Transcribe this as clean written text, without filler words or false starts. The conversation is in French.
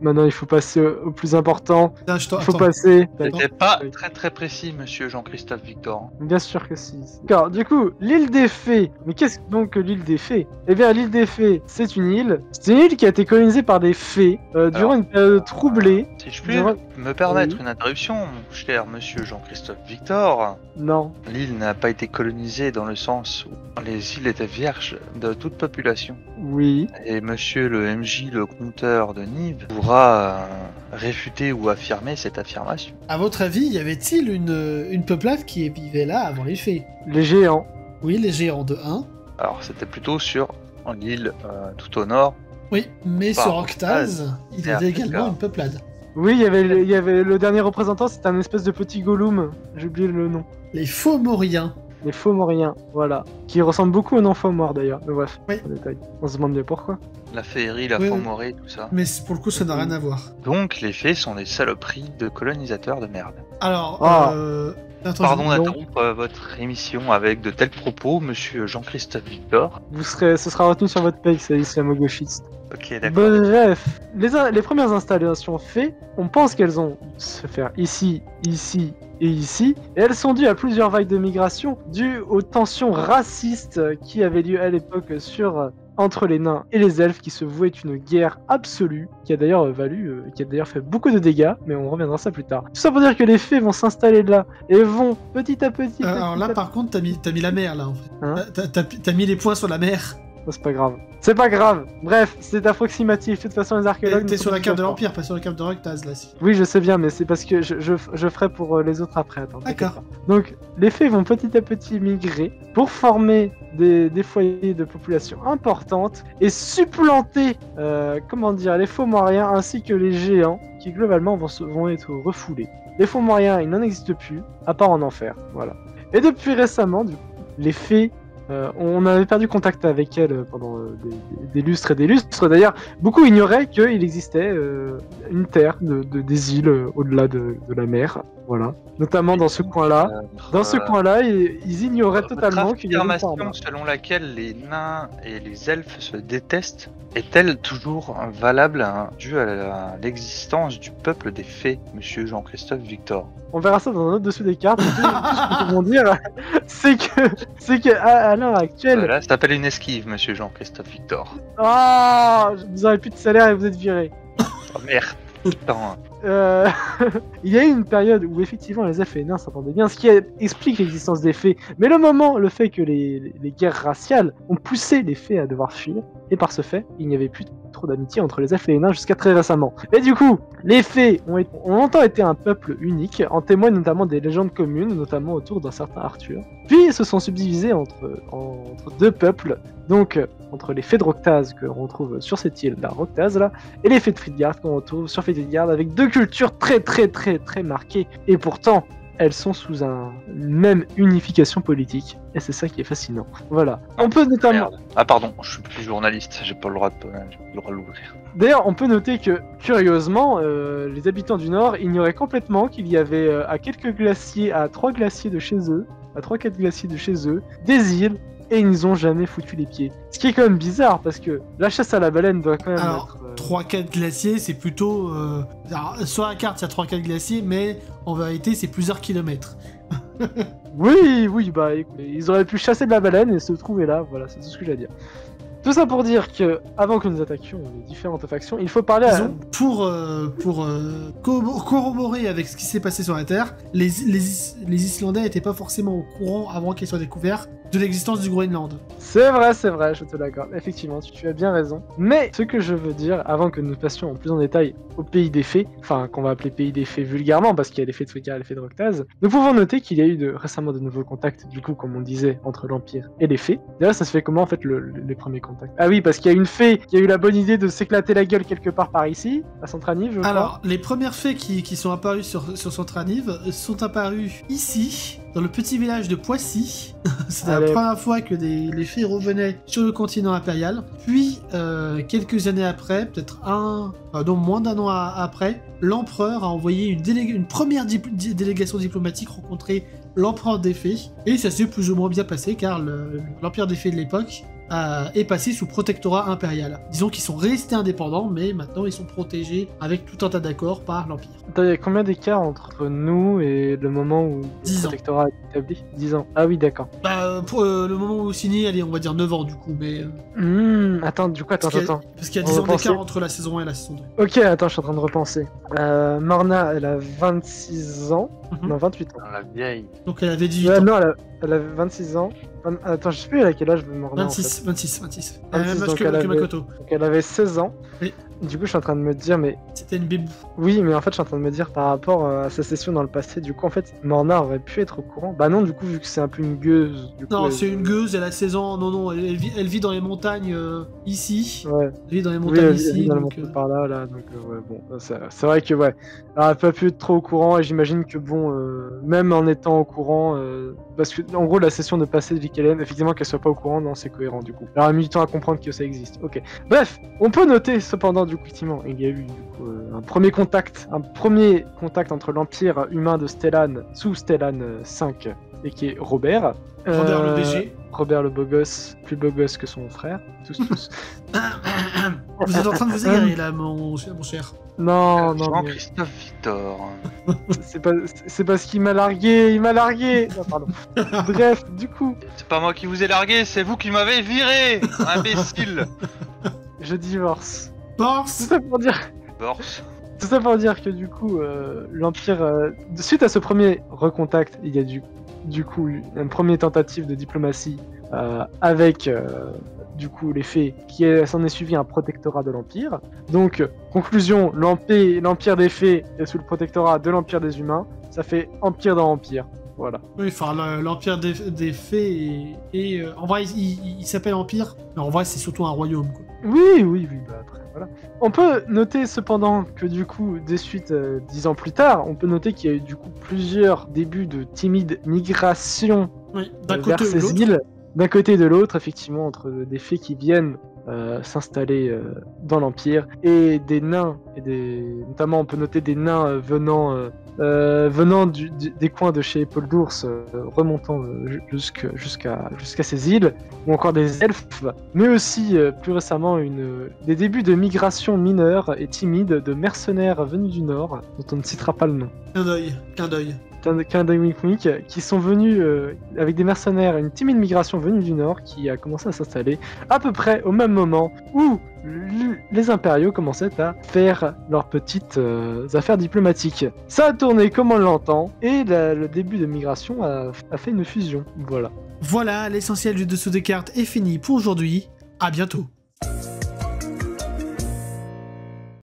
Maintenant, il faut passer au plus important. Putain, Il faut passer. C'était pas très précis, monsieur Jean-Christophe Victor. Bien sûr que si. D'accord, du coup, l'île des Fées. Mais qu'est-ce donc que l'île des Fées? Eh bien, l'île des Fées, c'est une île. C'est une île qui a été colonisée par des fées durant une période troublée. Si je puis me permettre une interruption, mon cher monsieur Jean-Christophe Victor. Non. L'île n'a pas été colonisée dans le sens où les îles étaient vierges de toute population. Oui. Et monsieur le MJ, le compteur de Nive, pourra réfuter ou affirmer cette affirmation. À votre avis, y avait-il une peuplade qui vivait là avant les fées? Les géants. Oui, les géants de 1. Alors c'était plutôt sur l'île tout au nord. Oui, mais sur Octaz, il y avait également une peuplade. Oui, il y avait le dernier représentant, c'était un espèce de petit Gollum. J'ai oublié le nom. Les Fomoriens. Les Fomoriens, voilà. Qui ressemblent beaucoup aux non-Fomoriens d'ailleurs. Mais bref, oui. En détail. On se demande bien pourquoi. La féerie, la Fomorie, tout ça. Mais pour le coup, ça n'a rien à voir. Donc les fées sont des saloperies de colonisateurs de merde. Alors, pardon d'interrompre votre émission avec de tels propos, monsieur Jean-Christophe Victor. Ce sera retenu sur votre paye, c'est islamo-gauchiste. Ok, d'accord. Bref, les premières installations faites, on pense qu'elles ont se faire ici, ici et ici, et elles sont dues à plusieurs vagues de migration, dues aux tensions racistes qui avaient lieu à l'époque entre les nains et les elfes, qui se vouait une guerre absolue, qui a d'ailleurs fait beaucoup de dégâts, mais on reviendra ça plus tard. Tout ça pour dire que les fées vont s'installer là, et vont petit à petit... alors là, par contre, t'as mis la mer, là, en fait. Hein, t'as mis les points sur la mer. c'est pas grave. C'est pas grave. Bref, c'est approximatif. De toute façon, les archéologues... T'es sur la carte de l'Empire, pas sur la carte de Octaz, là. Oui, je sais bien, mais c'est parce que je ferai pour les autres après. Attends, d'accord. Donc, les fées vont petit à petit migrer pour former des foyers de population importantes et supplanter, les Fomoriens ainsi que les géants qui, globalement, vont être refoulés. Les Fomoriens, ils n'en existent plus, à part en enfer. Voilà. Et depuis récemment, du coup, les fées... on avait perdu contact avec elle pendant des lustres et des lustres. D'ailleurs, beaucoup ignoraient qu'il existait une terre, des îles au-delà de la mer. Voilà. Notamment dans ce coin-là. Dans ce coin-là, ils ignoraient totalement qu'il y avait une affirmation selon laquelle les nains et les elfes se détestent est-elle toujours valable due à l'existence du peuple des fées, monsieur Jean-Christophe Victor? On verra ça dans un autre dessus des cartes. Tout ce que nous pouvons dire, c'est que à l'heure actuelle... Là, ça s'appelle une esquive, monsieur Jean-Christophe Victor. Ah, vous avez plus de salaire et vous êtes viré. Oh merde, putain. Il y a eu une période où effectivement les elfes et les nains s'entendaient bien, ce qui explique l'existence des fées. Mais le fait que les guerres raciales ont poussé les fées à devoir fuir, et par ce fait, il n'y avait plus trop d'amitié entre les elfes et les nains jusqu'à très récemment. Et du coup, les fées ont longtemps été un peuple unique, en témoignent notamment des légendes communes, notamment autour d'un certain Arthur. Puis ils se sont subdivisés entre deux peuples, donc entre les fées de Roctaz que l'on retrouve sur cette île, la Roctaz là, et les fées de Fridgard qu'on retrouve sur Fridgard, avec deux cultures très marquées, et pourtant elles sont sous une même unification politique, et c'est ça qui est fascinant. Voilà. On peut notamment... Merde. Ah pardon, je suis plus journaliste, j'ai pas le droit de l'ouvrir. D'ailleurs, on peut noter que, curieusement, les habitants du Nord ignoraient complètement qu'il y avait à quelques glaciers, à 3 glaciers de chez eux, à 3-4 glaciers de chez eux, des îles, et ils n'y ont jamais foutu les pieds. Ce qui est quand même bizarre, parce que la chasse à la baleine doit quand même être... 3-4 glaciers, c'est plutôt... Alors, sur la carte, il y a 3-4 glaciers, mais en vérité, c'est plusieurs kilomètres. Oui, bah écoutez, ils auraient pu chasser de la baleine et se trouver là, voilà, c'est tout ce que j'ai à dire. Tout ça pour dire que, avant que nous attaquions les différentes factions, il faut parler Pour corroborer avec ce qui s'est passé sur la Terre, les Islandais n'étaient pas forcément au courant, avant qu'ils soient découverts, de l'existence du Groenland. C'est vrai, je te l'accorde. Effectivement, tu as bien raison. Mais ce que je veux dire, avant que nous passions en plus en détail au pays des fées, enfin qu'on va appeler pays des fées vulgairement, parce qu'il y a les fées de Frigga et les fées de Roctaz, nous pouvons noter qu'il y a eu récemment de nouveaux contacts, du coup, comme on disait, entre l'Empire et les fées. D'ailleurs, ça se fait comment, en fait, les premiers contacts? Ah oui, parce qu'il y a une fée qui a eu la bonne idée de s'éclater la gueule quelque part par ici, à Centranive, je crois. Alors, les premières fées qui sont apparues sur Centranive sont apparues ici, dans le petit village de Poissy. C'était la première fois que les fées revenaient sur le continent impérial. Puis, quelques années après, peut-être moins d'un an après, l'empereur a envoyé une première délégation diplomatique rencontrer l'empereur des fées. Et ça s'est plus ou moins bien passé, car l'empire des fées de l'époque est passé sous protectorat impérial. Disons qu'ils sont restés indépendants, mais maintenant ils sont protégés avec tout un tas d'accords par l'Empire. Attends, il y a combien d'écart entre nous et le moment où 10 le ans. protectorat est établi? 10 ans. Ah oui, d'accord. Bah, pour le moment où vous signez, allez, on va dire 9 ans du coup, mais... Attends, du coup, attends. Parce qu'il y a 10 On ans va penser. d'écart entre la saison 1 et la saison 2. Ok, attends, je suis en train de repenser. Morna, elle a 26 ans. Mhm. Non, 28 ans. Dans la vieille. Donc elle avait 18 Ouais, ans. non, elle a 26 ans. Attends, je sais plus à quel âge Morna. 26. En fait. Même 26, âge donc que elle avait- Makoto. Donc elle avait 16 ans. Oui. Du coup, je suis en train de me dire, mais C'était une bébou. oui, mais en fait, je suis en train de me dire par rapport à sa session dans le passé, du coup, en fait, Morna aurait pu être au courant. Bah non, du coup, vu que c'est un peu une gueuse. Du coup, Non, elle- c'est une gueuse, elle a 16 ans. Non, elle vit dans les montagnes ici. Ouais. Elle vit dans les Oui, montagnes elle ici. vit dans le donc, monde par là, donc ouais, bon, c'est vrai que ouais, elle a pas pu être trop au courant et j'imagine que bon, même en étant au courant, parce que en gros la session de passé de Vicalen, effectivement qu'elle soit pas au courant, non c'est cohérent du coup. Elle a mis du temps à comprendre que ça existe. Ok. Bref, on peut noter cependant du coup effectivement, il y a eu du coup un premier contact entre l'empire humain de Stellan sous Stellan 5 et qui est Robert. Robert le BG. Robert le beau gosse, plus beau gosse que son frère, tous. Vous êtes en train de vous égarer là, mon cher. Non, mais Jean-Christophe Victor. c'est parce qu'il m'a largué, Non, pardon. Bref, du coup, C'est pas moi qui vous ai largué, c'est vous qui m'avez viré, imbécile. je divorce. Borse. Tout ça pour dire, Borse. que du coup, l'Empire, suite à ce premier recontact, il y a du coup une première tentative de diplomatie avec du coup les fées, s'en est suivi un protectorat de l'Empire. Donc, conclusion, l'Empire des fées est sous le protectorat de l'Empire des humains. Ça fait empire dans empire. Voilà. Oui, enfin, l'Empire des fées et en vrai, il s'appelle Empire, mais en vrai, c'est surtout un royaume, quoi. Oui, bah après, voilà. On peut noter cependant que du coup, des suites 10 ans plus tard, on peut noter qu'il y a eu du coup plusieurs débuts de timide migration Oui, d'un vers côté ou de ces l'autre. îles, d'un côté et de l'autre, effectivement, entre des fées qui viennent s'installer dans l'Empire et des nains, notamment on peut noter des nains venant des coins de chez Paul d'Ours, remontant jusqu'à ces îles, ou encore des elfes, mais aussi plus récemment des débuts de migration mineure et timide de mercenaires venus du Nord, dont on ne citera pas le nom. Clin d'œil. Qu'un wink wink, qui sont venus avec des mercenaires, une timide migration venue du Nord qui a commencé à s'installer à peu près au même moment où les impériaux commençaient à faire leurs petites affaires diplomatiques. Ça a tourné comme on l'entend et le début de migration a fait une fusion. Voilà. Voilà, l'essentiel du dessous des cartes est fini pour aujourd'hui. À bientôt.